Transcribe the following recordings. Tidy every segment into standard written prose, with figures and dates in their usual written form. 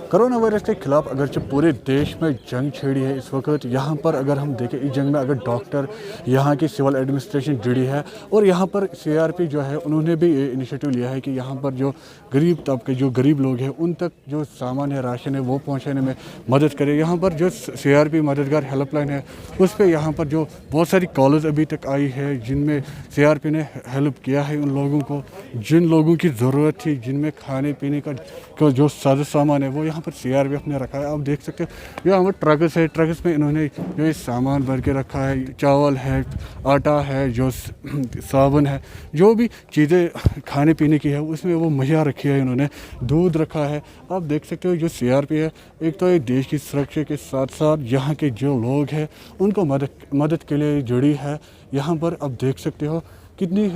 Corona virus के खिलाफ अगरचे पूरे देश में जंग छेड़ी है इस वक्त। यहाँ पर अगर हम देखें इस जंग में अगर डॉक्टर, यहाँ की सिविल एडमिनिस्ट्रेशन जुड़ी है और यहाँ पर सीआरपी जो है उन्होंने भी इनिशिएटिव लिया है कि यहाँ पर जो गरीब तबके, जो गरीब लोग हैं उन तक जो सामान है, राशन है, वो पहुँचाने में मदद करे। यहाँ पर जो सीआरपी मददगार हेल्पलाइन है उस पर यहाँ पर जो बहुत सारी कॉल्स अभी तक आई है जिनमें सीआरपी ने हेल्प किया है उन लोगों को जिन लोगों की ज़रूरत थी, जिनमें खाने पीने का जो साजो सामान है वो यहाँ पर सीआरपीएफ ने रखा है। आप देख सकते हो ये हमारे ट्रक्स है, ट्रक्स में इन्होंने जो ये सामान भर के रखा है, चावल है, आटा है, जो साबुन है, जो भी चीज़ें खाने पीने की है उसमें वो मुहैया रखी है इन्होंने, दूध रखा है। आप देख सकते हो जो सीआरपी है एक तो एक देश की सुरक्षा के साथ साथ यहाँ के जो लोग हैं उनको मदद के लिए जुड़ी है। यहाँ पर आप देख सकते हो कितनी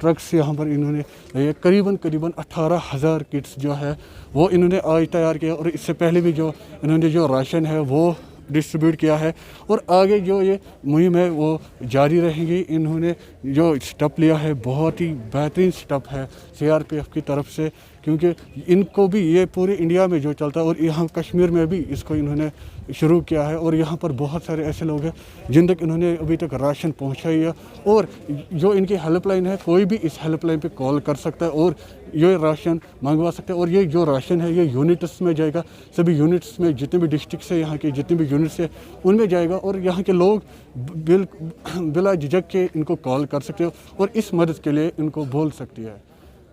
ट्रक्स यहाँ पर इन्होंने करीबन 18,000 किट्स जो है वो इन्होंने आज तैयार किया और इससे पहले भी जो इन्होंने जो राशन है वो डिस्ट्रीब्यूट किया है और आगे जो ये मुहिम है वो जारी रहेगी। इन्होंने जो स्टेप लिया है बहुत ही बेहतरीन स्टेप है सीआरपीएफ की तरफ से, क्योंकि इनको भी ये पूरे इंडिया में जो चलता है और यहाँ कश्मीर में भी इसको इन्होंने शुरू किया है और यहाँ पर बहुत सारे ऐसे लोग हैं जिन तक इन्होंने अभी तक राशन पहुँचाई है। और जो इनकी हेल्पलाइन है कोई भी इस हेल्पलाइन पे कॉल कर सकता है और ये राशन मंगवा सकते हैं और ये जो राशन है ये यूनिट्स में जाएगा, सभी यूनिट्स में जितने भी डिस्ट्रिक्ट से यहाँ के जितने भी यूनिट्स है उनमें जाएगा और यहाँ के लोग बिला झिझक के इनको कॉल कर सकते हो और इस मदद के लिए इनको बोल सकती है।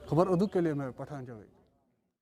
खबर उर्दू के लिए मैं पठान जावेद।